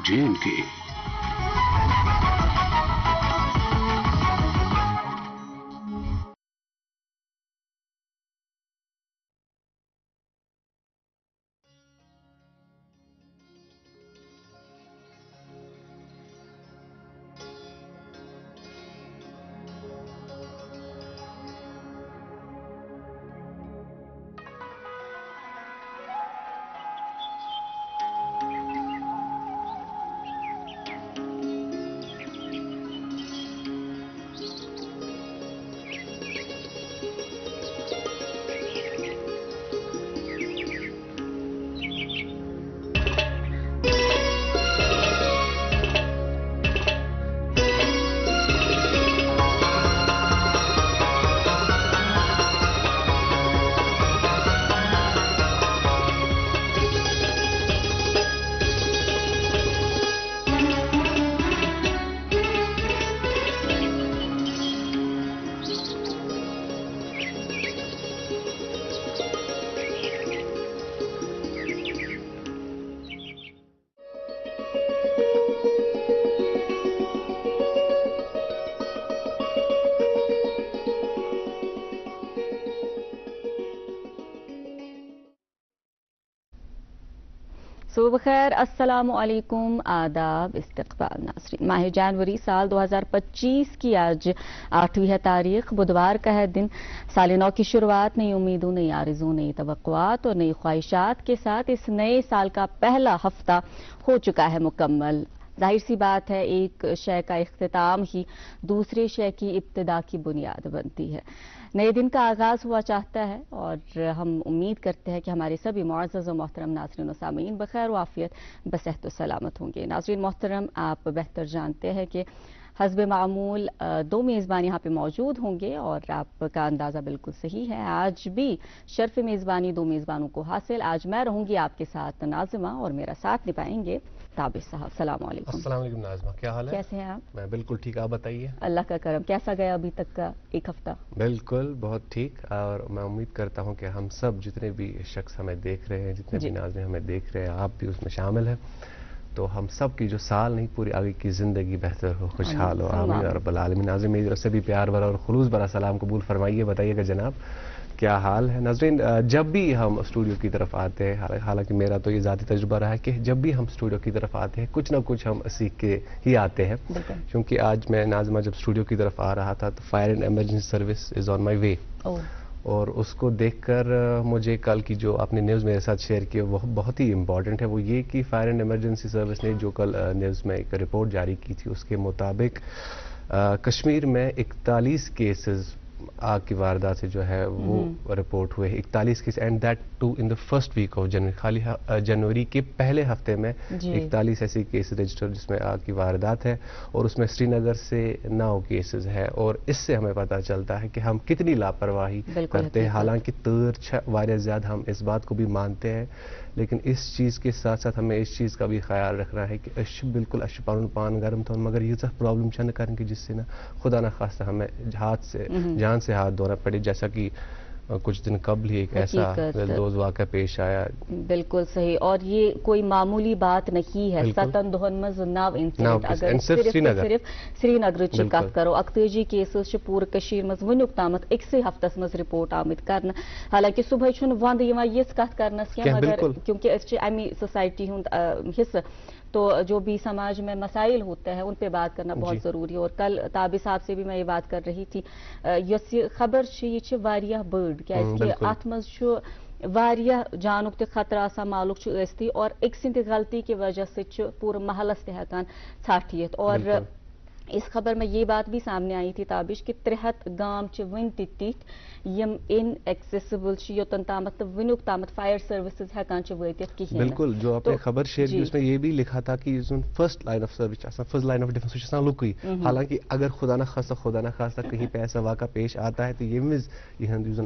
J&K. صبح خیر، السلام علیکم، آداب، استقبال ناظرین۔ ماہ جنوری سال 2025 کی آج 8ویں ہے تاریخ، بدوار کا ہے دن۔ سال نو کی شروعات نئی امیدوں، نئی آرزوں، نئی توقعات اور نئی خواہشات کے ساتھ اس نئے سال کا پہلا ہفتہ ہو چکا ہے مکمل۔ ظاہر سی بات ہے، ایک شے کا اختتام ہی دوسرے شے کی ابتدا کی بنیاد بنتی ہے۔ نئے دن کا آغاز ہوا چاہتا ہے اور ہم امید کرتے ہیں کہ ہمارے سبھی معزز و محترم ناظرین و سامعین بخیر و عافیت بصحت و سلامت ہوں گے۔ ناظرین محترم، آپ بہتر جانتے ہیں کہ حسب معمول دو میزبان یہاں پہ موجود ہوں گے اور آپ کا اندازہ بالکل صحیح ہے، آج بھی شرف میزبانی دو میزبانوں کو حاصل۔ آج میں رہوں گی آپ کے ساتھ ناظمہ اور میرا ساتھ نبھائیں گے تابش صاحب۔ السلام علیکم۔ السلام علیکم ناظمہ، کیا حال ہے؟ کیسے ہیں آپ؟ میں بالکل ٹھیک، آپ بتائیے۔ اللہ کا کرم، کیسا گیا ابھی تک کا ایک ہفتہ؟ بالکل بہت ٹھیک، اور میں امید کرتا ہوں کہ ہم سب جتنے بھی شخص ہمیں دیکھ رہے ہیں، جتنے بھی ناظرین ہمیں دیکھ رہے ہیں، آپ بھی اس میں شامل ہیں، تو ہم سب کی جو سال نہیں پوری آگے کی زندگی بہتر ہو، خوشحال ہو، آمین یا رب العالمین۔ ناظرین میری طرف سے بھی پیار بھرا اور خلوص بھرا سلام قبول فرمائیے، بتائیے گا جناب کیا حال ہے؟ ناظرین جب بھی ہم اسٹوڈیو کی طرف آتے ہیں، حالانکہ میرا تو یہ ذاتی تجربہ رہا ہے کہ جب بھی ہم اسٹوڈیو کی طرف آتے ہیں کچھ نہ کچھ ہم سیکھ کے ہی آتے ہیں، کیونکہ آج میں ناظمہ جب اسٹوڈیو کی طرف آ رہا تھا تو fire and emergency service is on my way, اور اس کو دیکھ کر مجھے کل کی جو آپ نے نیوز میرے ساتھ شیئر کی وہ بہت ہی امپورٹنٹ ہے۔ وہ یہ کہ فائر اینڈ ایمرجنسی سروس نے جو کل نیوز میں ایک رپورٹ جاری کی تھی، اس کے مطابق کشمیر میں 41 کیسز آگ کی واردات سے جو ہے وہ رپورٹ ہوئے، 41 case, and that too in the first week of January, خالی جنوری کے پہلے ہفتے میں 41 ایسے کیس رجسٹر جس میں آگ کی واردات ہے، اور اس میں سری نگر سے 9 کیسز ہے، اور اس سے ہمیں پتہ چلتا ہے کہ ہم کتنی لاپرواہی کرتے ہیں۔ حالانکہ تر واریاہ زیادہ ہم اس بات کو بھی مانتے ہیں، لیکن اس چیز کے ساتھ ساتھ ہمیں اس چیز کا بھی خیال رکھنا ہے کہ بالکل پن پان گرم تھا، مگر یہ پرابلم چند کریں کہ جس سے نا خدا نہ خواستہ ہمیں ہاتھ سے جان سے ہاتھ دھونا پڑے، جیسا کہ کچھ دن قبل ہی ایک ایسا دلدوز واقعہ پیش آیا۔ بالکل صحیح، اور یہ کوئی معمولی بات نہیں ہے۔ ستن دہن مز 9 انسیڈنٹ، اگر صرف سری نگر کت کرو 41 کیسز پورے کشیر مز ونیک تامت اکسے ہفتس مز رپورٹ آمت کرنا۔ حالانکہ صبح چھن وند یوان یس کت کرنس کیا، مگر کیونکہ اس امی سوسائٹی ہند حصہ، تو جو بھی سماج میں مسائل ہوتے ہیں ان پہ بات کرنا بہت ضروری ہے۔ اور کل تابع صاحب سے بھی میں یہ بات کر رہی تھی، یس یہ خبر یہ واریاہ بڑ، کیازکہ ات مز واریاہ جانک تہ خطرہ آسان، مالک ثتی، اور ایک سند غلطی کی وجہ سے پورے محلس تہ ہیکان ژھٹھ یتھ۔ اور اس خبر میں یہ بات بھی سامنے آئی تھی تابش کہ 63 گام ون تہ یم ان ایکسیسیبل یوتن تامت ونیک تامت فائر سروسز ہیکان واتت کہین۔ بالکل، جو آپ نے خبر شیئر کی اس میں یہ بھی لکھا تھا کہ first line of service, first line of defence لکی، حالانکہ اگر خدا نہ خواستہ کہیں پہ ایسا واقعہ پیش آتا ہے تو یہ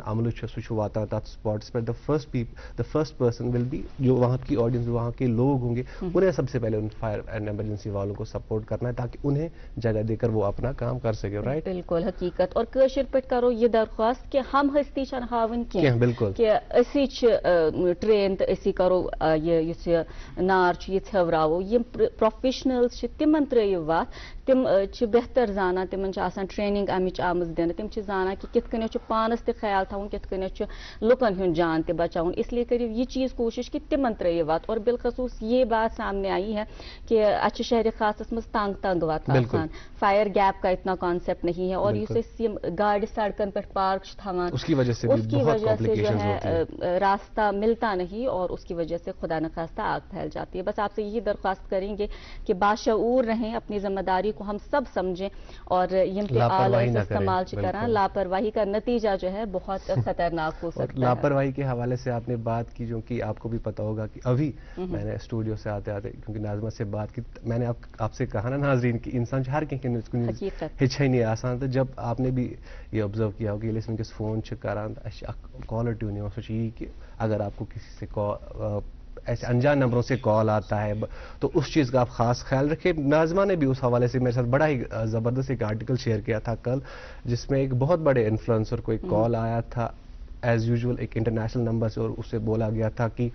عمل سہ واتان تک اسپاٹس پر، the first person will be, جو وہاں کی آڈینس، وہاں کے لوگ ہوں گے، انہیں سب سے پہلے ان فائر اینڈ ایمرجنسی والوں کو سپورٹ کرنا ہے تاکہ انہیں جگہ دے کر وہ اپنا کام کر سکے. رائٹ, بالکل حقیقت. اور کٲشِر پٲٹھۍ کرو یہ درخواست کہ ہم ہستی چھنہٕ ہاوٕنۍ کینٛہہ بالکل کہ أسی چھِ ٹرین تہٕ أسی کرو یہ یُس یہِ نار چھُ یہِ ژھیوراوو. یِم پروفیشنلز چھِ تِمن ترٲیِو وتھ. تِم چھِ بہتر زانان, تِمن چھِ آسان ٹریننگ امِچ آمٕژ دِنہٕ. تِم چھِ زانان کہ کِتھ کٔنٮ۪تھ چھُ پانس تہِ خیال تھاوُن, کِتھ کٔنٮ۪تھ چھُ لُکن ہُنٛد جان تہِ بچاوُن. اس لیے کٔرِو یہ چیز کوشش کہ تِمن ترٲیِو وتھ. اور بالخصوص یہ بات سامنے آئی ہے کہ اچھے شہر خاصس منٛز تنگ تنگ وتھ آسان. فائر گیپ کا اتنا کانسیپٹ نہیں ہے. اور یُس أسۍ یِم گاڑِ سڑکن پٮ۪ٹھ پارک چھِ تھاوان, اس کی وجہ سے جو ہے راستہ ملتا نہیں, اور اس کی وجہ سے خدا نخواستہ آگ پھیل جاتی ہے. بس آپ سے یہی درخواست کریں گے کہ باشعور رہیں, اپنی ذمہ داری کو ہم سب سمجھیں, اور یم تہِ آلہ استعمال کران. لاپرواہی کا نتیجہ جو ہے بہت خطرناک ہو سکتا ہے. لاپرواہی کے حوالے سے آپ نے بات کی جو کہ آپ کو بھی پتا ہوگا کہ ابھی میں نے اسٹوڈیو سے آتے آتے کیونکہ ناظمہ سے بات کی, میں نے آپ سے کہا نا ناظرین کہ انسان ہر کینٛہہ ہیٚچھٲنی آسان. تو جب آپ نے بھی یہ آبزرو کیا ہوگا ییٚلہِ أسۍ وٕنکٮ۪س فون چھِ کران اَسہِ چھِ اکھ کالر ٹیوٗن یِوان, سۄ چھِ یی کہ اگر آپ کو کسی سے ایسے انجان نمبروں سے کال آتا ہے تو اس چیز کا آپ خاص خیال رکھیں. ناظمہ نے بھی اس حوالے سے میرے ساتھ بڑا ہی زبردست ایک آرٹیکل شیئر کیا تھا کل, جس میں ایک بہت بڑے انفلوئنسر کو ایک کال آیا تھا ایز یوزول ایک انٹرنیشنل نمبر سے, اور اس سے بولا گیا تھا کہ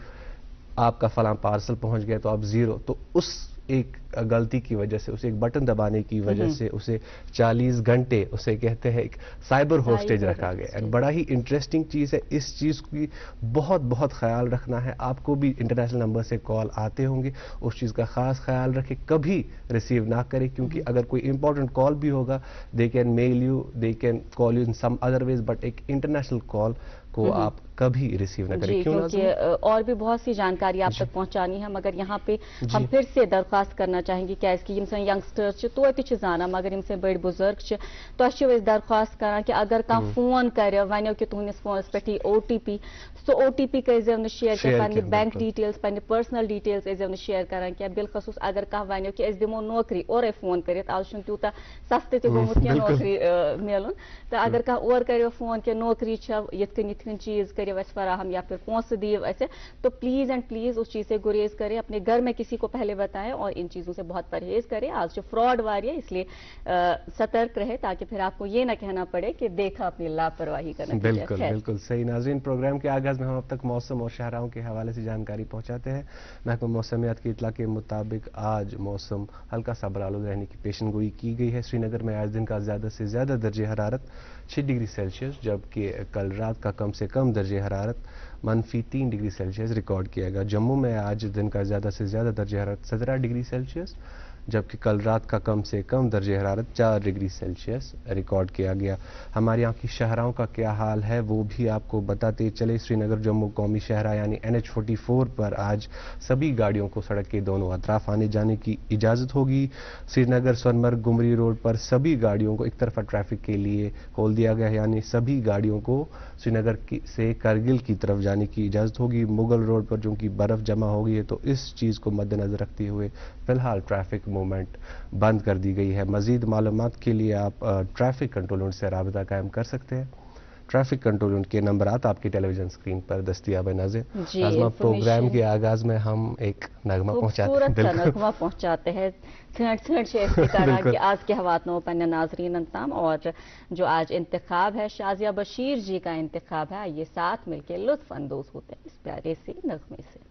آپ کا فلاں پارسل پہنچ گیا تو آپ زیرو. تو اس ایک غلطی کی وجہ سے, اسے ایک بٹن دبانے کی وجہ سے اسے 40 گھنٹے اسے کہتے ہیں ایک سائبر ہوسٹیج رکھا گیا. بڑا ہی انٹرسٹنگ چیز ہے. اس چیز کی بہت خیال رکھنا ہے. آپ کو بھی انٹرنیشنل نمبر سے کال آتے ہوں گے, اس چیز کا خاص خیال رکھیں, کبھی ریسیو نہ کریں, کیونکہ اگر کوئی امپورٹنٹ کال بھی ہوگا they can mail you, they can call you in some other ways, but ایک انٹرنیشنل کال کو آپ کبھی ریسیو نہ کریں. کیونکہ اور بھی بہت سی جانکاری آپ تک پہنچانی ہے, مگر یہاں پہ ہم پھر سے درخواست کرنا چاہیں گے کیازِ کہ یم سن ینگسٹرز چھِ توتہِ چھِ زانان, مگر یم سن بڑی بزرگ چھِ تۄہہِ چھِو أسۍ درخواست کران کہ اگر کانٛہہ فون کرِ ونیو کہ تُہنٛدِس فونس پٮ۪ٹھ یی OTP, سُہ OTP کٔرۍزیو نہٕ شیئر کینٛہہ, پننہِ بینک ڈیٹیلز پننہِ پٔرسنل ڈیٹیلز ٲسۍزیو نہٕ شیئر کران کینٛہہ. بالخصوٗص اگر کانٛہہ ونیو کہ أسۍ دِمو نوکری اورے فون کٔرِتھ, آز چھُنہٕ تیوٗتاہ سستہٕ تہِ گوٚمُت کینٛہہ نوکری میلُن, تہٕ اگر کانٛہہ اور کریو فون کہ نوکری چھےٚ یِتھ کٔنۍ چیٖز کٔرِو اَسہِ فراہم یا پھر پونٛسہٕ دِیِو اَسہِ, تو پلیز اینڈ پلیز اس چیز سے گریز کریں. اپنے گھر میں کسی کو پہلے بتائیں اور ان چیزوں سے بہت پرہیز کریں. آج جو فراڈ واریہ, اس لیے سترک رہے تاکہ پھر آپ کو یہ نہ کہنا پڑے کہ دیکھا اپنی لاپرواہی کا نتیجہ. بالکل صحیح. ناظرین, پروگرام کے آغاز میں ہم اب تک موسم اور شاہراہوں کے حوالے سے جانکاری پہنچاتے ہیں. محکمہ موسمیات کی اطلاع کے مطابق آج موسم ہلکا سا برآلود رہنے کی پیشن گوئی کی گئی ہے. سری نگر میں آج دن کا زیادہ سے زیادہ درجہ حرارت 6 ڈگری سیلسیس, جبکہ کل رات کا کم سے کم درجہ حرارت -3 ڈگری سیلسیس ریکارڈ کیا گیا. جموں میں آج دن کا زیادہ سے زیادہ درجہ حرارت 17 ڈگری سیلسیس, جبکہ کل رات کا کم سے کم درجہ حرارت 4 ڈگری سیلسیس ریکارڈ کیا گیا. ہمارے یہاں کی شاہراہوں کا کیا حال ہے وہ بھی آپ کو بتاتے چلے. سری نگر جموں قومی شاہراہ یعنی NH44 پر آج سبھی گاڑیوں کو سڑک کے دونوں اطراف آنے جانے کی اجازت ہوگی. سری نگر سونمرگ گمری روڈ پر سبھی گاڑیوں کو ایک طرفہ ٹریفک کے لیے کھول دیا گیا ہے, یعنی سبھی گاڑیوں کو سری نگر سے کرگل کی طرف جانے کی اجازت ہوگی. مغل روڈ پر جو کہ برف جمع ہو گئی ہے تو اس چیز کو مد نظر رکھتے ہوئے فی الحال ٹریفک موومنٹ بند کر دی گئی ہے. مزید معلومات کے لیے آپ ٹریفک کنٹرول یونٹ سے رابطہ قائم کر سکتے ہیں. ٹریفک کنٹرول یونٹ کے نمبرات آپ کی ٹیلی ویژن اسکرین پر دستیاب ہے. ناظرین, پروگرام کے آغاز میں ہم ایک نغمہ پہنچاتے ہیں کہ آج کے حواتنوں پنہ ناظرین تام, اور جو آج انتخاب ہے شازیہ بشیر جی کا انتخاب ہے. آئیے ساتھ مل کے لطف اندوز ہوتے ہیں اس پیارے سے نغمے سے.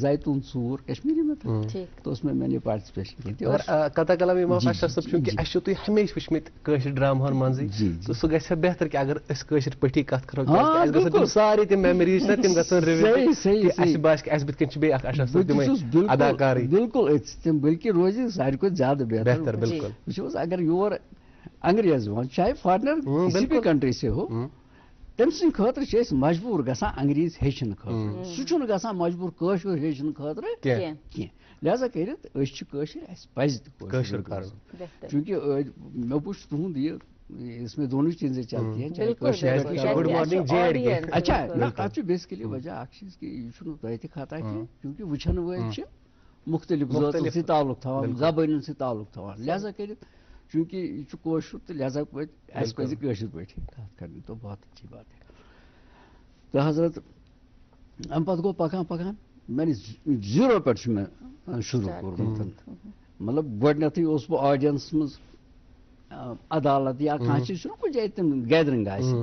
زیتون ژور کشمیری میں تھا، ٹھیک تو اس میں نے پارٹیسپیشن کی تھی. مگر کتھا کلام جی، اشرف صٲب چونکہ جی. اَسہِ چھُ تُہۍ ہمیشہِ وٕچھمٕتۍ کٲشِر ڈراماہن منٛزٕے جی، جی. تہٕ سُہ گژھِ ہا بہتر کہِ اگر أسۍ کٲشِر پٲٹھی کتھ کرو ہاں، کیٛازِ اَسہِ گژھن بالکل. تِم سارے تِم میموریٖز چھِ نا تِم گژھن صحیح، رِوِو صحیح، کہِ اَسہِ صحیح. باسہِ کہِ اَسہِ بٕتھِ کَنۍ چھِ بیٚیہِ اکھ اشرف صٲب بہٕ چھُس تِمے اداکارٕے بالکل تِم بلکہ روزِ ساروی کھۄتہٕ زیادٕ بہتر بالکل. وٕچھو حظ اگر یور انگریز یِوان چاہے فارنر کسی بھی بالکل. کنٹری سے ہو تٔمۍ سٕنٛدِ خٲطرٕ چھِ أسۍ مجبوٗر گژھان انگریٖز ہیٚچھنہٕ خٲطرٕ، سُہ چھُنہٕ گژھان مجبوٗر کٲشُر ہیٚچھنہٕ خٲطرٕ کینٛہہ کینٛہہ. لہذا کٔرِتھ أسۍ چھِ کٲشِر، اَسہِ پَزِ تہِ کٲشُر کرُن. بہتر چوٗنٛکہِ مےٚ وٕچھ تُہُنٛد یہِ اس میں دونوں چیزیں چلتی ہیں چاہے بالکل کٲشِر بالکل. پٲٹھۍ گڈ کرو. مارننگ جے اینڈ کے. اچھا نہ بالکل. تَتھ چھُ بیسکلی وجہ اکھ چیٖز کہِ یہِ چھُنہٕ تۄہہِ تہِ خطا کینٛہہ چوٗنٛکہِ وٕچھن وٲلۍ چھِ مختلف ذٲژن سۭتۍ تعلق تھاوان، بالکل. زبٲنٮ۪ن سۭتۍ تعلق تھاوان. لہذا کٔرِتھ چوٗنٛکہِ یہِ چھُ کٲشُر تہٕ لہذا اَسہِ پَزِ کٲشِر پٲٹھی کَتھ کَرٕنۍ تو بہت اچھی بات ہے. تہٕ حضرت اَمہِ پَتہٕ گوٚو پَکان پَکان میں نے زیٖرو پٮ۪ٹھ چھُ مےٚ شروٗع کوٚرمُت. مطلب گۄڈٕنٮ۪تھٕے اوسُس بہٕ آڈینس منٛز عدالت یا کانٛہہ چیٖز چھُنہ کُنہِ جایہِ تِم گیدرِنٛگ آسہِ،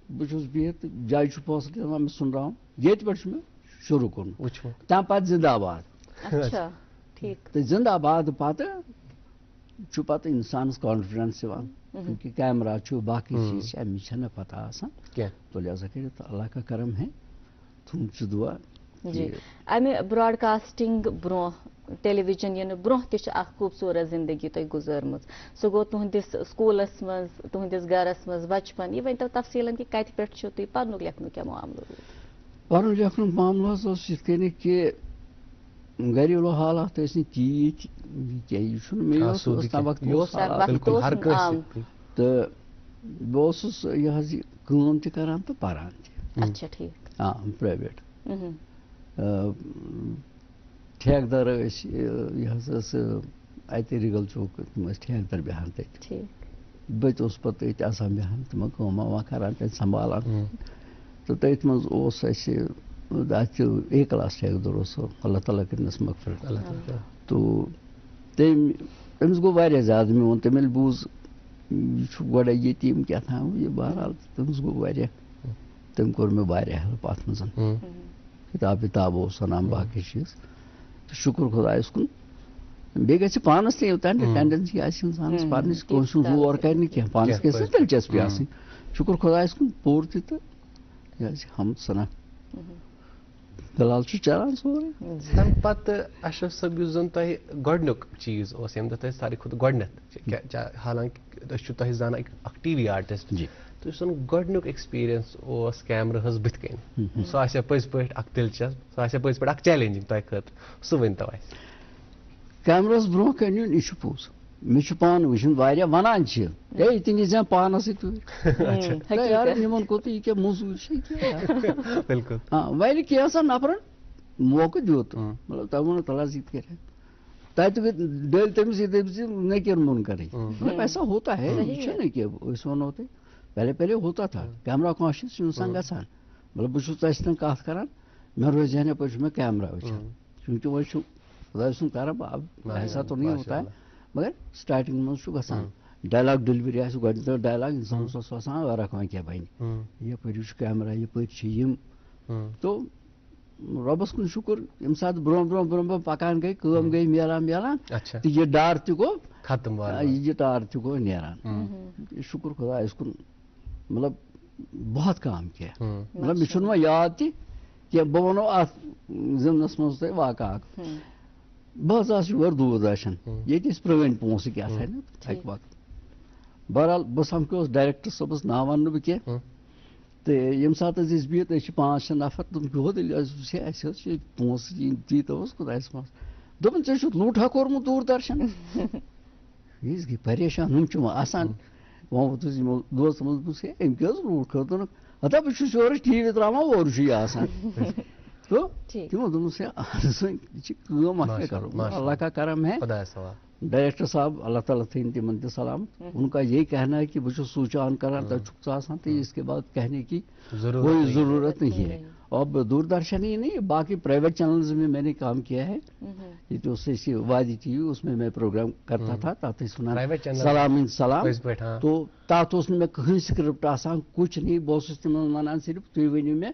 بہٕ چھُس بِہِتھ تہٕ جایہِ چھُ پونٛسہٕ دِوان مےٚ سُنٛدراوُن، ییٚتہِ پٮ۪ٹھ چھُ مےٚ شروٗع کوٚرمُت. وٕچھمُت. تَمہِ پَتہٕ زِندہ آباد اچھا ٹھیک تہٕ زِندہ آباد پَتہٕ چھُ پَتہٕ اِنسانَس کانفِڈنس یِوان کیونکہِ کیمرا چھُ باقٕے چیٖز چھِ اَمِچ چھَنہٕ پَتہ آسان. کینٛہہ. تو لہذا کٔرِتھ اللہ کا کرم ہے تُہُنٛد چھُ دُعا. جی امہِ براڈکاسٹنگ برونٛہہ ٹیلی وِجن یِنہٕ برونٛہہ تہِ چھِ اکھ خوٗبصوٗرت زندگی تۄہہِ گُزٲرمٕژ، سُہ گوٚو تُہنٛدِس سکوٗلس منٛز، تُہنٛدِس گرس منٛز بچپن. یہِ ؤنۍتو تفصیٖلن کہِ کتہِ پٮ۪ٹھ چھُو تُہۍ پرنُک لیکھنُک کیٛاہ معاملہٕ روٗد؟ پَرُن لیکھنُک معاملہٕ حظ اوس یِتھ کٔنۍ کہِ گریلوٗ حالات ٲسۍ نہٕ تیٖتۍ کینٛہہ، یہِ چھُنہٕ مےٚ اوس تَمہِ وقتہٕ اوس تَمہِ حالات. وقتہٕ اوس ہر نہٕ کٲنٛسہِ عام. تہٕ بہٕ اوسُس یہِ حظ یہِ کٲم تہِ کران تہٕ پَران تہِ. اچھا ٹھیٖک. پرٛایویٹ مہم. ٹھیکدر ٲسۍ یہِ حظ ٲس اَتہِ رِگل چوک تِم ٲسۍ ٹھیکدر بیٚہوان تَتہِ. ٹھیٖک. بہٕ تہِ اوسُس پَتہٕ تٔتھۍ آسان بیٚہوان تِمن کٲما وٲما کران تَتہِ سنبھالان. تہٕ تٔتھۍ منٛز اوس اَسہِ اَتہِ اے کلاس ٹھیکدر اوس سُہ، اللہ تعالیٰ کٔرنَس مغفرت. تو تٔمِس گوٚو واریاہ زیادٕ میون تٔمۍ ییٚلہِ بوٗز یہِ چھُ گۄڈَے ییٚتیٖم کیٛاہ تام یہِ بہرحال تٔمِس گوٚو واریاہ، تٔمۍ کوٚر مےٚ واریاہ ہیلپ اَتھ منٛز. کِتاب وِتاب اوس اَنان باقٕے چیٖز تہٕ شُکُر خۄدایَس کُن. بیٚیہِ گژھِ پانَس تہِ یوٚتانۍ ٹٮ۪نڈَنسی آسہِ اِنسانَس پَرنٕچ کٲنٛسہِ ہُنٛد زور کَرِ نہٕ کینٛہہ، پانَس گژھِ نہٕ دِلچسپی آسٕنۍ. شُکُر خۄدایَس کُن پوٚر تہِ تہٕ یہِ حظ حمد سنا فِلحال چھُ چلان سورُے. تَمہِ پَتہٕ اشرف صٲب یُس زَن تۄہہِ گۄڈٕنیُک چیٖز اوس ییٚمہِ دۄہ تۄہہِ ساروی کھۄتہٕ گۄڈٕنیتھ حالانکہِ أسۍ چھُ تۄہہِ زانان اکھ ٹی وی آرٹِسٹ، جی تہٕ یُس زَن گۄڈٕنیُک ایکسپیٖرینس اوس کیمراہَس بٕتھِ کَنۍ، سُہ آسہِ ہا پٔزۍ پٲٹھۍ اکھ دِلچسپ، سُہ آسہِ ہا پٔزۍ پٲٹھۍ اکھ چیلینجِنگ تۄہہِ خٲطرٕ، سُہ ؤنۍتو اَسہِ. کیمراہَس برونٛہہ کَنہِ یُن یہِ چھُ پوٚز. مےٚ چھُ پانہٕ وٕچھُن واریاہ وَنان چھِ ہے یہِ تہِ نیٖزٮ۪ن پانَسٕے تُہۍ یار یِمن کوٚت یہِ کیٛاہ موٚزوٗرۍ چھِ یہِ کیٛاہ. بالکل. وَلہِ کینٛژھن نفرن موقعہٕ دیُت، مطلب تۄہہِ ووٚنوٕ تَلہٕ حظ یہِ تہِ کَرِ تَتہِ ڈٔلۍ تٔمِس یہِ دٔپۍ زِ نٔکِر مون کَرٕنۍ. مطلب ایسا ہوتا ہے یہِ چھُنہٕ کینٛہہ أسۍ وَنو تۄہہِ پہلے پہلے ہوتا تھا کیمرا کانشیس چھُ اِنسان گژھان. مطلب بہٕ چھُس تۄہہِ سۭتۍ کَتھ کران مےٚ روزِ ذہنہٕ یَپٲرۍ چھُ مےٚ کیمرا وٕچھان چوٗنٛکہِ وۄنۍ چھُ خۄداے سُنٛد کرم ایسا تو نہیں ہوتا ہے مگر سٹاٹِنٛگ منٛز چھُ گژھان ڈایلاگ ڈیلؤری آسہِ گۄڈٕنیُک ڈایلاگ اِنسانَس اوس آسان ٲرکھ وۄنۍ کیٛاہ بَنہِ یَپٲری چھُ کیمرا یَپٲرۍ چھِ یِم. تو رۄبَس کُن شُکُر ییٚمہِ ساتہٕ برونٛہہ برونٛہہ برونٛہہ برونٛہہ پَکان گٔے کٲم گٔے میلان تہٕ یہِ ڈر تہِ گوٚو ختم، یہِ ڈر تہِ گوٚو نیران. شُکُر خۄدایَس کُن مطلب بہت کام کینٛہہ. مطلب مےٚ چھُنہٕ وۄنۍ یاد تہِ کینٛہہ. بہٕ وَنو اَتھ ضِمنَس منٛز تۄہہِ واقعہ اکھ. بہٕ حظ آس یور دوٗردرشن ییٚتہِ ٲسۍ پرٛٲنۍ پونٛسہٕ کیٛاہ تھاینہِ اَکہِ وقتہٕ. بہرحال بہٕ سَمکھیوس ڈایریکٹر صٲبَس ناو وَنہٕ نہٕ بہٕ کینٛہہ. تہٕ ییٚمہِ ساتہٕ حظ أسۍ بِہِتھ أسۍ چھِ 5-6 نفر دوٚپُن ہو تیٚلہِ حظ وٕچھ ہے اَسہِ حظ چھِ ییٚتہِ پونٛسہٕ دیٖتو حظ خۄدایَس منٛز. دوٚپُن ژےٚ چھُتھ لوٗٹھا کوٚرمُت دوٗردرشن. یہِ حظ گٔے پریشان ہُم چھِ وۄنۍ آسان وۄنۍ ووٚتھُس یِمو دوستو منٛز دوٚپُس ہے أمۍ کیٛاہ حظ لوٗٹھ کٔر. دوٚپُن ہتا بہٕ چھُس یورٕ ٹی وی تراوان اورٕ چھُ یہِ آسان. تو تِمو دوٚپمَس ہے یہِ چھِ کٲم اَتھ کیٛاہ کَرو اللہ کا کرم ہے. ڈائریکٹر صاحب اللہ تعالیٰ تھٲیِن تِمن تہِ سلامت. ان کا یہی کہنا ہے کہ بہٕ چھُس سوئچ آن کران تۄہہِ چھُکھ ژٕ آسان تو اس کے بعد کہنے کی کوئی ضرورت نہیں ہے. اب دوردرشن ہی نہیں باقی پرائیویٹ چینلز میں نے کام کیا ہے. یہ جو وادی ٹی وی اس میں پروگرام کرتا تھا تَتھ ٲسۍ وَنان سلام ان سلام. تو تَتھ اوس نہٕ مےٚ کٕہٕنۍ سِکرِپٹ آسان کچھ نہیں. بہٕ اوسُس تِمن وَنان صرف تُہۍ ؤنِو مےٚ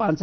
5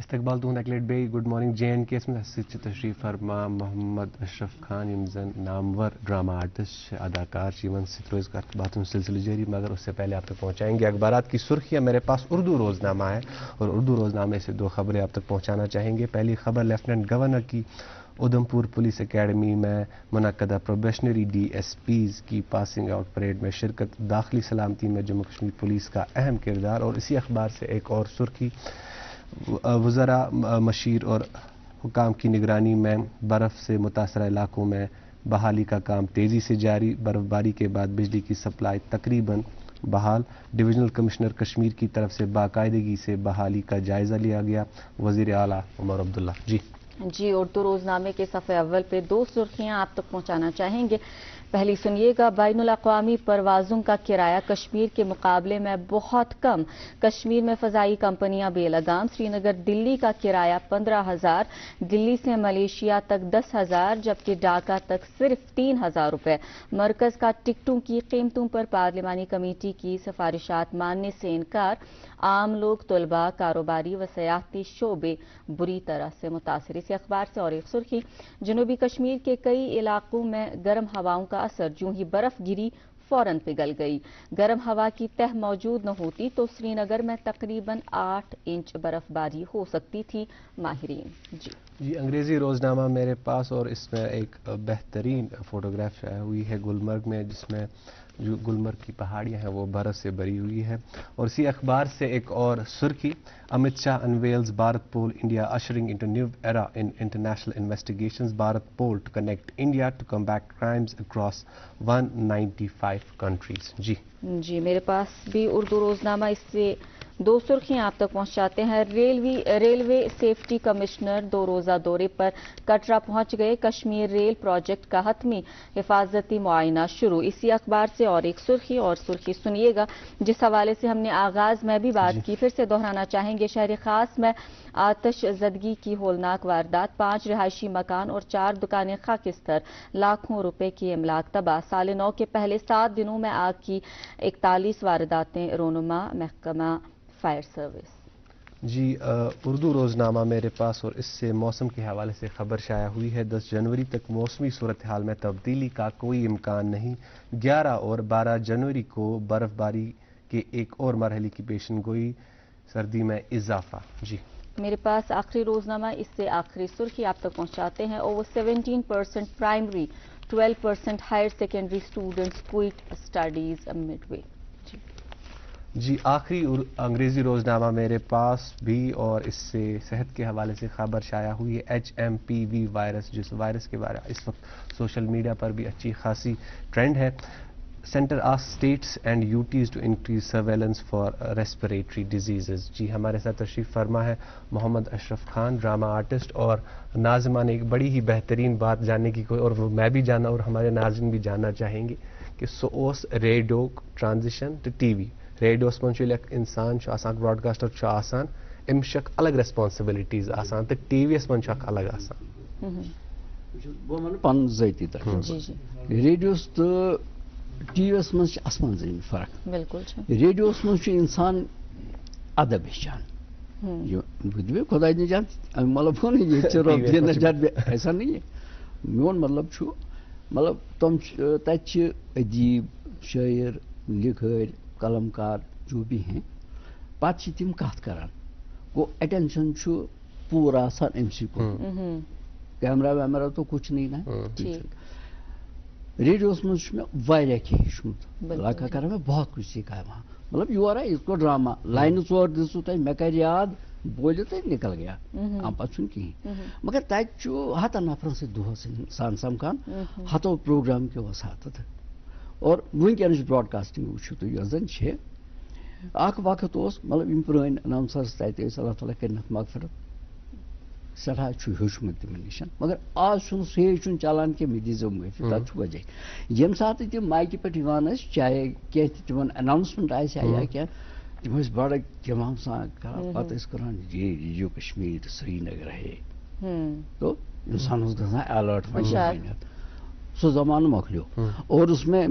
استقبال تہد اکہ لٹہ گڈ مارننگ JNK اس مز تشریف فرما محمد اشرف خان یم زن نامور ڈرامہ آرٹسٹ اداکار روز کر باتوں سلسلہ جاری، مگر اس سے پہلے آپ تک پہنچائیں گے اخبارات کی سرخیاں۔ میرے پاس اردو روزنامہ ہے اور اردو روزنامے سے 2 خبریں آپ تک پہنچانا چاہیں گے۔ پہلی خبر لیفٹیننٹ گورنر کی ادھمپور پولیس اکیڈمی میں منعقدہ پروبیشنری DSPs کی پاسنگ آؤٹ پریڈ میں شرکت، داخلی سلامتی میں جموں کشمیر پولیس کا اہم کردار۔ اور اسی اخبار سے ایک اور سرخی، وزراء مشیر اور حکام کی نگرانی میں برف سے متاثرہ علاقوں میں بحالی کا کام تیزی سے جاری، برف باری کے بعد بجلی کی سپلائی تقریباً بحال، ڈویژنل کمشنر کشمیر کی طرف سے باقاعدگی سے بحالی کا جائزہ لیا گیا، وزیر اعلیٰ عمر عبداللہ۔ جی اردو روزنامے کے صفحے اول پہ 2 سرخیاں آپ تک پہنچانا چاہیں گے۔ پہلی سنیے گا، بین الاقوامی پروازوں کا کرایہ کشمیر کے مقابلے میں بہت کم، کشمیر میں فضائی کمپنیاں بے لگام، سری نگر دلی کا کرایہ 15,000، دلی سے ملیشیا تک 10,000 جبکہ ڈھاکہ تک صرف 3,000 روپے۔ مرکز کا ٹکٹوں کی قیمتوں پر پارلیمانی کمیٹی کی سفارشات ماننے سے انکار، عام لوگ، طلباء، کاروباری و سیاحتی شعبے بری طرح سے متاثر۔ اسی اخبار سے اور ایک سرخی، جنوبی کشمیر کے کئی علاقوں میں گرم ہواؤں کا اثر، جو ہی برف گری فوراً پگھل گئی۔ گرم ہوا کی تہ موجود نہ ہوتی تو سری نگر میں تقریباً 8 انچ برف باری ہو سکتی تھی، ماہرین۔ جی انگریزی روزنامہ میرے پاس، اور اس میں ایک بہترین فوٹوگراف شائع ہوئی ہے گلمرگ میں، جس میں جو گلمرگ کی پہاڑیاں ہیں وہ برف سے بری ہوئی ہے۔ اور اسی اخبار سے ایک اور سرخی، Amit Shah unveils Bharatpol India ushering into new era in international investigations, Bharatpol to connect India to combat crimes across 195 countries. جی میرے پاس بھی اردو روزنامہ، اس سے 2 سرخیاں آپ تک پہنچاتے ہیں۔ ریلوے سیفٹی کمشنر 2 روزہ دورے پر کٹرا پہنچ گئے، کشمیر ریل پروجیکٹ کا حتمی حفاظتی معائنہ شروع۔ اسی اخبار سے اور ایک سرخی، اور سرخی سنیے گا جس حوالے سے ہم نے آغاز میں بھی بات کی، پھر سے دہرانا چاہیں گے، شہر خاص میں آتش زدگی کی ہولناک واردات، 5 رہائشی مکان اور 4 دکانیں خاکستر، لاکھوں روپے کی املاک تباہ۔ سال نو کے پہلے 7 دنوں میں آگ کی 41 وارداتیں، رونما محکمہ فائر سروس۔ جی اردو روزنامہ میرے پاس، اور اس سے موسم کے حوالے سے خبر شائع ہوئی ہے، 10 جنوری تک موسمی صورتحال میں تبدیلی کا کوئی امکان نہیں، 11 اور 12 جنوری کو برف باری کے ایک اور مرحلے کی پیشن گوئی، سردی میں اضافہ۔ میرے پاس آخری روزنامہ، اس سے آخری سرخی آپ تک پہنچاتے ہیں، over 17% primary, 12% higher secondary students quit studies midway. جی آخری انگریزی روزنامہ میرے پاس بھی، اور اس سے صحت کے حوالے سے خبر شائع ہوئی ہے، HMPV وائرس، جس وائرس کے بارے میں اس وقت سوشل میڈیا پر بھی اچھی خاصی ٹرینڈ ہے۔ Centre of states and UTs to increase surveillance for respiratory diseases. جی ہمارے ساتھ تشریف فرما ہے محمد اشرف خان، ڈرامہ آرٹسٹ، اور ناظمہ نے ایک بڑی ہی بہترین بات جاننے کی کوئی، اور وہ میں بھی جاننا اور ہمارے ناظرین بھی جاننا چاہیں گے کہ سوس ریڈیو ٹرانزیشن ٹو TV، ریڈیوس من انسان آسان، براڈ کاسٹر آسان، امس الگ ریسپانسبلٹیز آسان، تو ٹی وی یس من الگ آسان۔ بہ ون پن ذاتی ریڈیوس تو ٹی وی یس من آسمان زمین فرق۔ بالکل ریڈیوس من انسان ادب ہیچان، خدا نجان مطلب رۄپیہِ نجات ایسا نہیں ہے، میون مطلب مطلب تم تت ادیب، شاعر، لکھٲرۍ، قلم کار جو بھی ہیں، پتہ تم کت کران، گو اٹینشن پورا آسان امسی کو، کیمرہ ویمرہ تو کچھ نہیں نا۔ ریڈیوس من میں واریاہ کینٛہہ ہیوٚچھمُت، لگا کران میں بہت کچھ سیکھا ہے وہاں، مطلب یور ہے اس کو ڈرامہ لائنہ 4 دِژوٕ تۄہہِ، مےٚ کر یاد، بولِو تہٕ نکل گیا، ام پتہٕ چھُنہٕ کِہیٖنۍ، مگر تتہِ چھُ 100 نفرن سۭتۍ دۄہس انسان سمکھان، 100 پروگرام کیو وساتت، اور ونکس براڈ کاسٹنگ وچھو تُہۍ یۄس زن چھِ، اکھ وقت اوس مطلب یم پرٲنۍ اناؤنسرز تتہِ ٲسۍ، اللہ تعالیٰ کٔرنکھ مغفرت، سٮ۪ٹھاہ چھُ ہیوٚچھمُت تِمن نِش، مگر آز چھُنہٕ سُہ چھُنہٕ چلان کینٛہہ، مےٚ دیٖزیو معٲفی، تتھ چھُ وجہ ییٚمہِ ساتہٕ تِم مایکہِ پٮ۪ٹھ یِوان ٲسۍ، چاہے کینٛہہ تہِ تِمن اناؤنسمنٹ آسہِ یا کینٛہہ، تِم ٲسۍ بڑٕ کِمام سان کران، پتہٕ ٲسۍ کران یہ ریڈیو کشمیر سری نگر ہے، تو انسان اوس گژھان الرٹ، سو زمانہ مکلیو، اور اس میں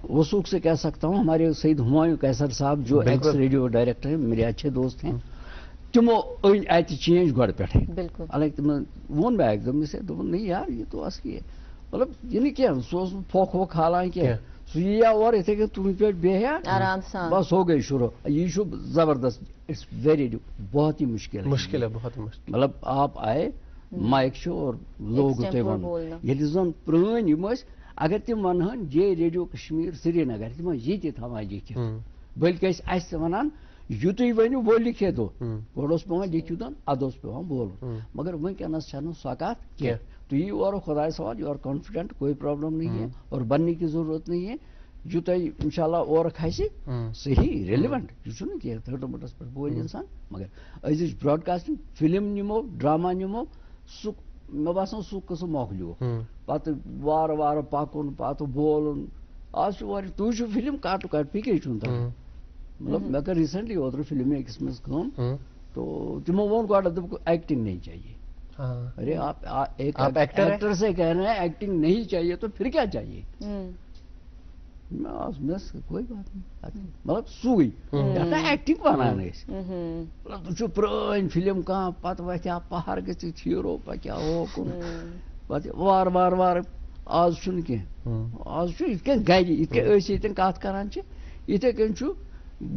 وثوق سے کہہ سکتا ہوں، ہمارے سید ہمایوں قیصر صاحب جو ایکس ریڈیو ڈائریکٹر ہیں، میرے اچھے دوست ہیں، تمو أنۍ اَتہِ چینج گۄڈٕ پٮ۪ٹھٕے بالکل حالانکہِ تِمن ووٚن مےٚ اَکہِ دۄہ مےٚ سے دوٚپُن نہیں یار یہ تو اصلی ہے مطلب یہِ نہٕ کینٛہہ سُہ اوس نہٕ پھۄکھ وۄکھ کھالان کینٛہہ سُہ یِیا اورٕ یِتھٕے کٔنۍ تُہٕنٛدِ پٮ۪ٹھ بیٚہیا آرام سان بس ہو گئی شروع یہ چھُ زبردست اٹس ویری بہت ہی مشکل ہے مشکل ہے بہت مشکل مطلب آپ آئے مائک چھُ اور لوگ تۄہہِ Extempo وَنُن بولنا. ییٚلہِ زن پرٛٲنۍ یِم ٲسۍ اگر تِم ونہن جے ریڈیو کشمیٖر سرینگر تِم ٲسۍ ییٚتہِ تھاوان لیکھِتھ بٔلکہِ ٲسۍ اَسہِ وَنان یُتُے ؤنِو وہ لیکھے دو گۄڈٕ اوس پیٚوان لیکھِو دن اَدٕ اوس پیٚوان بولُن مگر وٕنکیٚنس چھنہٕ سۄ کتھ کینٛہہ تُہۍ یِیِو اورٕ خۄدایس حوالہٕ یور کانفیڈنٹ کوئی پرابلم نہیں ہے اور بننے کی ضرورت نہیں ہے جو تۄہہِ انشاء اللہ اورٕ کھسہِ صحیح ریلِونٹ یہِ چھُنہٕ کینٛہہ تھٲٹہٕ مٹس پٮ۪ٹھ بولہِ انسان مگر أزِچ براڈکاسٹنگ فِلم نِمو ڈراما نِمو سُہ مےٚ باسان سُہ قٕسم مۄکلیو پتہٕ وارٕ وارٕ پکُن پتہٕ بولُن آز چھُ واریاہ تُہۍ وٕچھِو فِلم کٹ ٹُو کٹ فِکرے چھُنہٕ تران مطلب مےٚ کٔر ریسنٹلی اوترٕ فِلمہِ أکِس منٛز کٲم تو تِمو ووٚن گۄڈٕ دوٚپُکھ ایکٹنگ نہیں چاہیے ارے آپ ایک ایکٹر سے کہہ رہے ہیں ایکٹنگ نہیں چاہیے تو پھر کیا چاہیے کوئی بات نہیں مطلب سُے یتھ ایکٹنگ ونان ٲسۍ مطلب تُہۍ چھُو پرٛٲنۍ فِلم کانٛہہ پتہٕ وتھِ ہا پہر گٔژھِتھ ہیٖرو پکہِ ہا ہوکُن پتہٕ وارٕ وارٕ وارٕ آز چھُنہٕ کینٛہہ آز چھُ یِتھ کٔنۍ گرِ یِتھ کٔنۍ أسۍ ییٚتٮ۪ن کتھ کران چھِ یِتھے کٔنۍ چھُ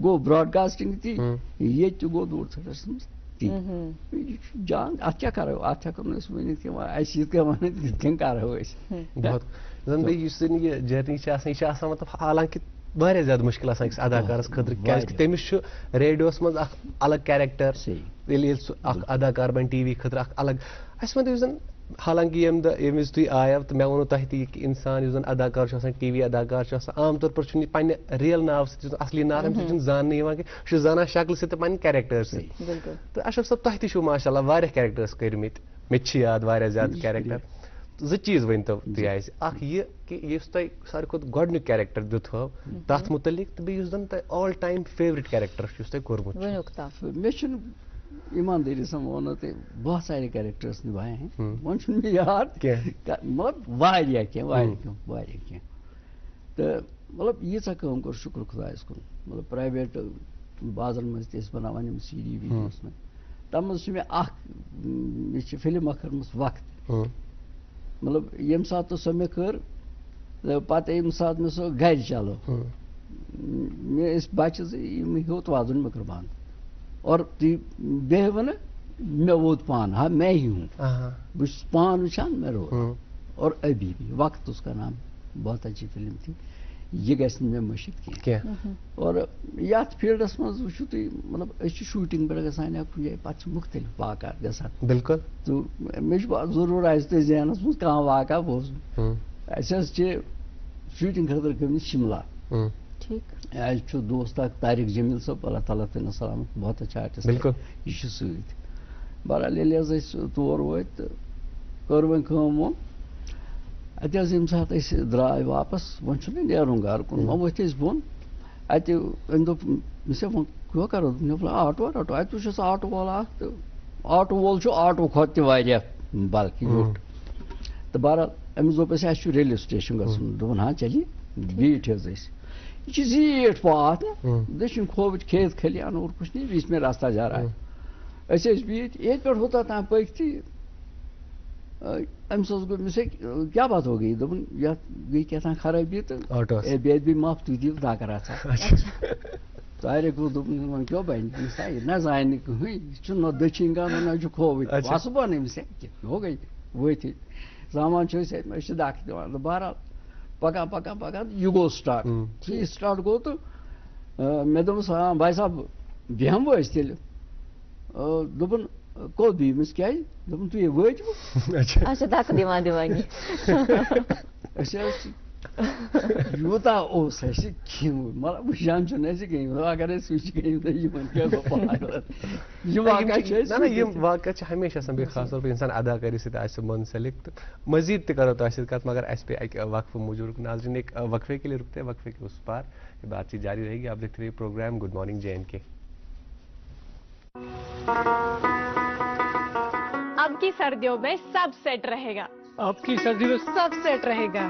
گوٚو براڈکاسٹنگ تہِ ییٚتہِ تہِ گوٚو دوٗر ژھٹس منٛز تی یہِ چھُ جان اتھ کیٛاہ کرو اتھ ہٮ۪کو نہٕ أسۍ ؤنِتھ کینٛہہ وۄنۍ اَسہِ یِتھ کٔنۍ ونان تِتھ کٔنۍ کرو أسۍ بہت زن بیٚیہِ یُس زن یہِ جرنی چھِ آسان یہِ چھِ آسان مطلب حالانکہِ واریاہ زیادٕ مُشکل آسان أکِس اداکارس خٲطرٕ کیٛازِکہِ تٔمِس چھُ ریڈیوس منٛز اکھ الگ کیریکٹر ییٚلہِ سُہ اکھ اداکار بنہِ ٹی وی خٲطرٕ اکھ الگ اَسہِ ؤنِو یُس زن حالانکہِ ییٚمہِ دۄہ ییٚمہِ وِزِ تُہۍ آیو تہٕ مےٚ ووٚنوٕ تۄہہِ تہِ یہِ کہِ اِنسان یُس زن اداکار چھُ آسان ٹی وی اداکار چھُ آسان عام طور پر چھُنہٕ یہِ پننہِ ریل ناوٕ سۭتۍ یُس اصلی ناو أمۍ سُہ چھُنہٕ زاننہٕ یِوان کینٛہہ یہِ چھُ زانان شکلہِ سۭتۍ تہٕ پننہِ کیریکٹر سۭتۍ تہٕ اشرف صٲب تۄہہِ تہِ چھُو ماشاء اللہ واریاہ کیریکٹٲرٕس کٔرمٕتۍ مےٚ تہِ چھِ یاد واریاہ زیادٕ کیریکٹر زٕ چیٖز ؤنۍتو تُہۍ اَسہِ اکھ یہِ کہِ یُس تۄہہِ ساروی کھۄتہٕ گۄڈنیُک کیریکٹر دیُتہو تتھ مُتعلق تہٕ بیٚیہِ یُس زن تۄہہِ آل ٹایم فیورٹ کیریکٹر چھُ یُس تۄہہِ کوٚرمُت چھُ مےٚ چھُنہٕ ایماندٲری سان ووٚنو تۄہہِ بہت سارے کیریکٹٲرٕس نِبھائے ہیں وۄنۍ چھُنہٕ مےٚ یاد مطلب واریاہ کینٛہہ تہٕ مطلب ییٖژاہ کٲم کوٚر شُکر خۄدایس کُن مطلب پرایویٹ بازرن منٛز تہِ ٲسۍ بناوان یِم سی ڈی ویٖڈیوز منٛز تتھ منٛز چھِ مےٚ اکھ مےٚ چھِ فِلم اکھ کٔرمٕژ وقت مطلب ییٚمہِ ساتہٕ تہٕ سۄ مےٚ کٔر پتہٕ ییٚمہِ ساتہٕ مےٚ سۄ گرِ چلو مےٚ ٲسۍ بچہِ زٕ یِم ہیوٚت وزُن مےٚ کٔر بنٛد اور تُہۍ بیٚہوٕ نہٕ مےٚ ووت پان ہا میں ہی ہوں بہٕ چھُس پانہٕ وٕچھان مےٚ روٗد اور ابھی بھی وقت اس کا نام بہت اچھی فِلم تھی یہِ گژھِ نہٕ مےٚ مٔشِتھ کینٛہہ اور یتھ فیٖلڈس منٛز وٕچھِو تُہۍ مطلب أسۍ چھِ شوٗٹِنگ پٮ۪ٹھ گژھان یا کُنہِ جایہِ پتہٕ چھِ مُختٔلِف واقعات گژھان بِلکُل تہٕ مےٚ چھُ ضروٗر آسہِ تۄہہِ ذہنس منٛز کانٛہہ واقعہ بوزُن اَسہِ حظ چھِ شوٗٹِنگ خٲطرٕ گٔمٕتۍ شِملا اَسہِ چھُ دوست اکھ طارق جمیٖل صٲب اللہ تعالیٰ تٔمِس سلامت بہت اچھا آرٹسٹ یہِ چھُ سۭتۍ بہرحال ییٚلہِ حظ أسۍ تور وٲتۍ تہٕ کٔر وۄنۍ کٲم وٲم اَتہِ حظ ییٚمہِ ساتہٕ أسۍ درٛاے واپس وۄنۍ چھُنہٕ نیرُن گرٕ کُن وۄنۍ ؤتھۍ أسۍ بۄن اَتہِ أمۍ دوٚپ مےٚ سے وۄنۍ کیٛاہ کرو مےٚ دوٚپ آٹو اَتہِ وٕچھ اَسہِ آٹو وول اکھ تہٕ آٹو وول چھُ آٹو کھۄتہٕ تہِ واریاہ بلکہِ ویوٚٹھ تہٕ بہرحال أمِس دوٚپ اَسہِ اَسہِ چھُ ریلوے سٹیشن گژھُن دوٚپُن ہاں چلیے بیٖٹھۍ حظ أسۍ یہ چھِ زیٖٹھ پاتھ دٔچھِنۍ کھووٕرۍ کھیت کھلیان اور کچھ نہیں بیچ میں راستہ جا رہا ہے أسۍ ٲسۍ بِہِتھ ییٚتہِ پٮ۪ٹھ ہوٗتاہ تام پٔکۍتھٕے أمِس اوس گوٚمُت کیٛاہ بات ہو گئی دوٚپُن یتھ گٔے کیٛاہ تام خرٲبی تہٕ ہے بیٚیہِ بھی معاف تُہۍ دِیِو دھکہٕ رژھا طارق گوٚو دوٚپُن وۄنۍ کیٛاہ بنہِ تٔمِس یہِ نہ زانہِ نہٕ کٕہٕنۍ یہِ چھُ نہ دٔچھِنۍ گام نہ چھُ کھووٕرۍ وسہٕ بۄن أمِس ہو گٔے ؤتھۍ سامان چھُ أسۍ أسۍ چھِ دھکہٕ دِوان تہٕ بہرحال پکان پکان پکان یہِ گوٚو سٹاٹ یہِ سٹاٹ گوٚو تہٕ مےٚ دوٚپُس ہاں بھاے صاحب بیٚہموٕ أسۍ تیٚلہِ دوٚپُن کوٚت بِہِمِس کیٛازِ دوٚپُن تُہۍ وٲتِوٕ أسۍ حظ یوٗتاہ اوس اَسہِ کھیوٚمُت مطلب وٕچھان چھُنہٕ اَسہِ کِہیٖنۍ اگر أسۍ وٕچھِ گٔے یِمن کیٛاہ گوٚو پاگل یہِ واقعہٕ چھِ نہ یِم واقعہٕ چھِ ہمیشہِ آسان بیٚیہِ خاص طور پر اِنسان اداکٲری سۭتۍ آسہِ مُنسلِک تہٕ مزیٖد تہِ کرو تۄہہِ سۭتۍ کتھ مگر اَسہِ پیٚیہِ اَکہِ وقفہٕ موٗجوٗب ناظریٖن ایک وقفے کے لیے رکتے ہیں وقفے کے اس پار یہ بات چیت جاری رہے گی آپ دیکھتے رہیے پروگرام گڈ مارننگ JNK اب کی سردیوں میں سب سیٹ رہے گا آپ کی سردی میں سب سیٹ رہے گا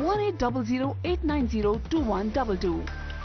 1800-890-2122।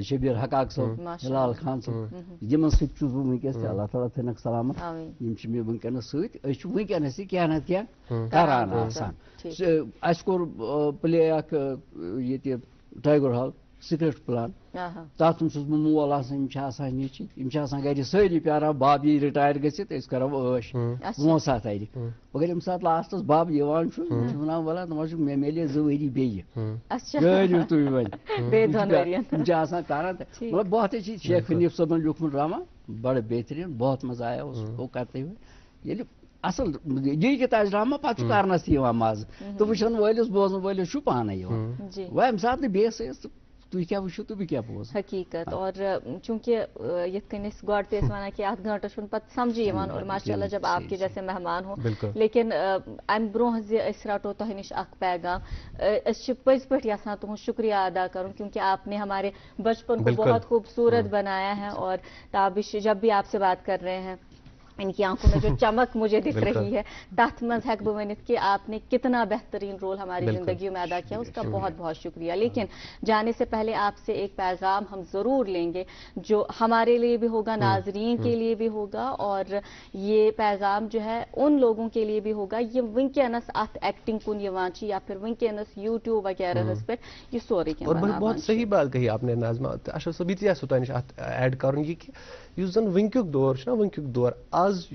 شبیر حقاق صاحب ہلال خان صاحب یمن سۭتۍ چھُس بہٕ وٕنکٮ۪س تہِ اللہ تعالیٰ تھٲینکھ سلامت یِم چھِ مےٚ وٕنکٮ۪نس سۭتۍ أسۍ چھِ وٕنکٮ۪نس تہِ کینٛہہ نتہٕ کینٛہہ کران آسان اَسہِ کوٚر پلے اکھ ییٚتہِ ٹایگر ہال سکرپٹ پلان تتھ منٛز چھُس بہٕ مول آسان یِم چھِ آسان نیٚچِی یِم چھِ آسان گرِ سٲری پیاران بب یی رِٹایر گٔژھِتھ أسۍ کرو عٲش پونٛسہٕ اتھ اَتہِ مگر ییٚمہِ ساتہٕ لاسٹس بب یِوان چھُ یِم چھِ ونان وَلہ دَپان چھُ مےٚ میلے 2 ؤری بیٚیہِ کٔرِو تُہۍ وۄنۍ یِم چھِ آسان کران مطلب بہت چھِ شیخ حنیٖف صٲبن لیوٗکھمُت ڈرامہ بڑٕ بہتریٖن بہت مزٕ آیا وہ کرتے ہوئے ییٚلہِ اصل لیٖکھِتھ آسہِ ڈرامہ پتہٕ چھُ کرنس تہِ یِوان مزٕ تہٕ وٕچھن وٲلِس بوزن وٲلِس چھُ پانے یِوان وۄنۍ اَمہِ ساتہٕ نہٕ بیٚیِس ٲسۍ تُہۍ کیٛاہ وٕچھِو تہٕ بہٕ کیٛاہ بوزٕ حقیقت اور چونکہ یِتھ کٔنۍ أسۍ گۄڈٕ تہِ ٲسۍ وَنان کہ اَتھ گٲنٛٹَس چھُنہٕ پَتہٕ سمجھی یِوان اور ماشاء اللہ جب آپ کے جیسے مہمان ہو لیکن اَمہِ برونٛہہ زِ أسۍ رَٹو تۄہہِ نِش اکھ پیغام أسۍ چھِ پٔزۍ پٲٹھۍ یژھان تُہُنٛد شُکریہ ادا کرُن کیونکہ آپ نے ہمارے بچپن کو بہت خوبصورت بنایا ہے اور تابش جب بھی آپ سے بات کر رہے ہیں ان کی آنکھوں میں جو چمک مجھے دکھ رہی ہے تحت منز ہیک بہ ونتھ کہ آپ نے کتنا بہترین رول ہماری زندگیوں میں ادا کیا اس کا بہت بہت شکریہ لیکن جانے سے پہلے آپ سے ایک پیغام ہم ضرور لیں گے جو ہمارے لیے بھی ہوگا ناظرین کے لیے بھی ہوگا اور یہ پیغام جو ہے ان لوگوں کے لیے بھی ہوگا یہ ونکینس ات ایکٹنگ کن یوان چھ یا پھر ونکینس یوٹیوب وغیرہ پہ یہ سورے اور بہت صحیح بات کہی آپ نے ناظمہ اشرف صٲب یہ تہ تۄہہِ نِش ات ایڈ کرُن یہ کہ یُس زن ونکیُک دور چھُ نا ونکیُک دور آز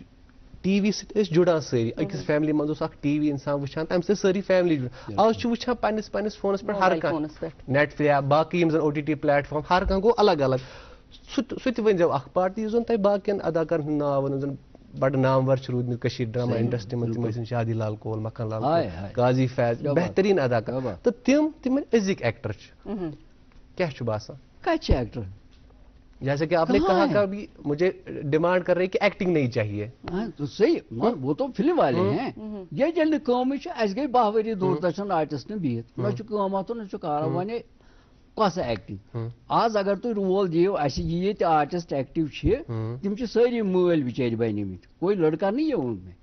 ٹی وی سۭتۍ ٲسۍ جُڑان سٲری أکِس فیملی منٛز اوس اکھ ٹی وی انسان وٕچھان تمہِ سۭتۍ سٲری فیملی جُڑان آز چھُ وٕچھان پننِس فونس پٮ۪ٹھ ہر کانٛہہ نیٹ یا باقٕے یِم زن OTT پلیٹ فارم ہر کانٛہہ گوٚو الگ الگ سُہ تہِ ؤنۍزیو اکھ پارٹ تہِ یُس زن تۄہہِ باقین اداکارن ہُنٛد ناو ونُن زن بڑٕ نامور چھِ روٗدمٕتۍ کٔشیٖر ڈرامہ انڈسٹری منٛز تِم ٲسِن شادی لال کول مکھن لال کول قاضی فیض بہتریٖن اداکار تہٕ تِم أزِکۍ ایکٹر چھِ کیٛاہ چھُ باسان کتہِ چھِ ایکٹر جیسے کہ آپ نے کہا کہ ابھی مجھے ڈیمانڈ کر رہے کہ ایکٹنگ نہیں چاہیے صحیح وہ تو فلم والے ہیں یہ ییٚلہِ کٲمٕے چھِ اَسہِ گٔے 10 ؤری دوٗردرشن آرٹسٹن بِہِتھ نہ چھُ کٲم اتُن نہ چھُ کارا وۄنۍ کۄس ایکٹنگ آز اگر تُہۍ رول دِیِو اَسہِ یہِ ییٚتہِ آرٹسٹ ایکٹِو چھِ تِم چھِ سٲری مٲلۍ بِچٲرۍ بنیمٕتۍ کوئی لڑکا نہیں ہے ان میں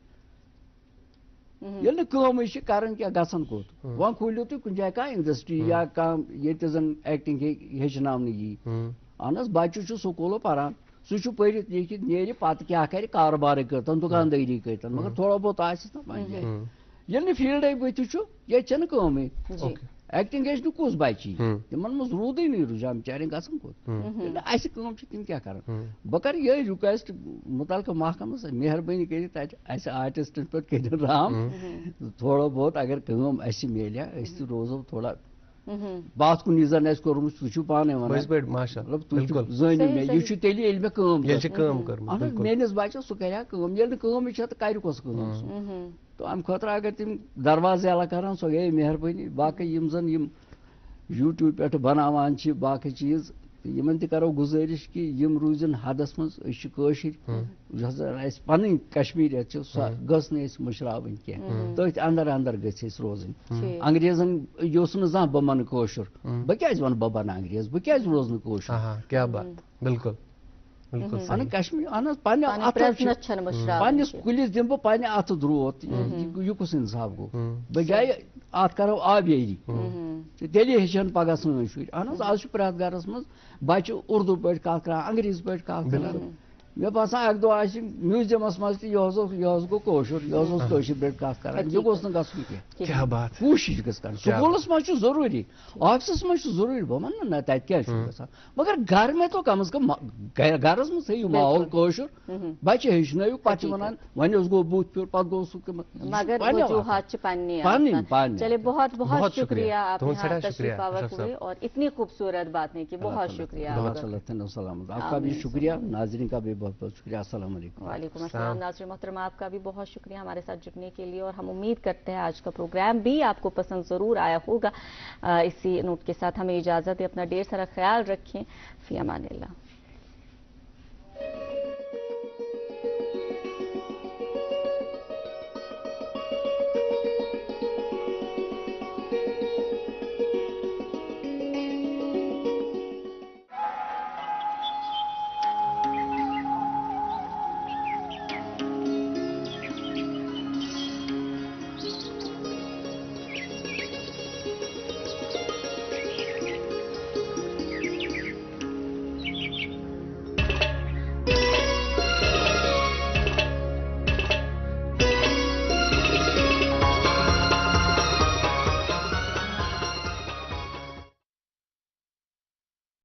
ییٚلہِ نہٕ کٲمٕے چھِ کران کیٛاہ گژھان کوٚت وۄنۍ کھوٗلِو تُہۍ کُنہِ جایہِ کانٛہہ انڈسٹری یا کانٛہہ ییٚتہِ زن ایکٹنگ ہیٚچھناونہٕ یی اہن حظ بچہِ چھُ سکوٗلو پران سُہ چھُ پٔرِتھ لیکھِتھ نیرِ پتہٕ کیٛاہ کرِ کاربارٕے کٔرتن دُکاندٲری کٔرتن مگر تھوڑا بہت آسٮ۪س نا پنٕنہِ جایہِ ییٚلہِ نہٕ فیٖلڈے بٕتھِ چھُ ییٚتہِ چھنہٕ کٲمٕے ایکٹنگ ہیٚچھِ نہٕ کُس بچہِ یی تِمن منٛز روٗدٕے نہٕ رُجان بِچارٮ۪ن گژھان کوٚت ییٚلہِ اَسہِ کٲم چھِ تِم کیٛاہ کران بہٕ کرٕ یِہوٚے رِکویسٹ مُتعلقہٕ محکمس مہربٲنی کٔرِتھ اَتہِ اَسہِ آرٹسٹن پٮ۪ٹھ کٔرِو رحم تھوڑا بہت اگر کٲم اَسہِ میلہِ أسۍ تہِ روزو تھوڑا بات کُن یہِ زن اَسہِ کوٚرمُت سُہ چھُ پانے ونان مطلب زٲنِو مےٚ یہِ چھُ تیٚلہِ ییٚلہِ مےٚ کٲم اہن حظ میٲنِس بچس سُہ کرِ ہا کٲم ییٚلہِ نہٕ کٲمٕے چھےٚ تہٕ کرِ کۄس کٲم سُہ تہٕ امہِ خٲطرٕ اگر تِم دروازٕ یلہٕ کران سۄ گٔیے مہربٲنی باقٕے یِم زن یِم یوٗٹیوب پٮ۪ٹھ بناوان چھِ باقٕے چیٖز یِمن تہِ کرو گُزٲرِش کہِ یِم روٗزِن حدس منٛز أسۍ چھِ کٲشِرۍ یۄس زن اَسہِ پنٕنۍ کشمیٖریت چھِ سۄ گٔژھ نہٕ أسۍ مٔشراوٕنۍ کینٛہہ تٔتھۍ انٛدر انٛدر گٔژھۍ أسۍ روزٕنۍ انگریزن یہِ اوس نہٕ زانٛہہ بہٕ ونہٕ کٲشُر بہٕ کیٛازِ ونہٕ بہٕ بنہٕ انگریز بہٕ کیٛازِ روزٕ نہٕ کٲشُر اہن کشمیٖر اہن حظ پننِس کُلِس دِمہٕ بہٕ پننہِ اتھٕ درٛوت یہِ کُس انصاف گوٚو بہٕ جایہِ اتھ کرو آبیٲری تہٕ تیٚلے ہیٚچھن پگاہ سٲنۍ شُرۍ اہن حظ آز چھُ پرٛٮ۪تھ گرس منٛز بچہِ اردو پٲٹھۍ کتھ کران انگریزی پٲٹھۍ کتھ کران مےٚ باسان اکہِ دۄہ آسہِ میوٗزیمس منٛز تہِ یہِ حظ گوٚو کٲشُر یہِ حظ اوس کٲشِر پٲٹھۍ کتھ کران یہِ گوٚژھ نہٕ گژھُن کینٛہہ کوٗشِش گٔژھ کرٕنۍ سکوٗلس منٛز چھُ ضروٗری آفسس منٛز چھُ ضروٗری بہٕ ونہٕ نہ تتہِ کیٛازِ چھُ گژھان مگر گرٕ میں تو کم از کم گرس منٛز تھٲیِو ماحول کٲشُر بچہِ ہیٚچھنٲیِو پتہٕ چھِ ونان وۄنۍ اوس گوٚو بُتھ پھیوٗر پتہٕ گوٚو سُہ چلیے بہت بہت شکریہ آپ یہاں تشریف آور ہوئے اور اتنی خوبصورت باتیں کی بہت شکریہ سلامت آپ کا بھی شکریہ ناظرین کا بھی بہت بہت شکریہ السلام علیکم وعلیکم السلام ناظرین محترم آپ کا بھی بہت شکریہ ہمارے ساتھ جڑنے کے لیے اور ہم امید کرتے ہیں آج کا پروگرام بھی آپ کو پسند ضرور آیا ہوگا اسی نوٹ کے ساتھ ہمیں اجازت ہے اپنا ڈھیر سارا خیال رکھیں فی امان اللہ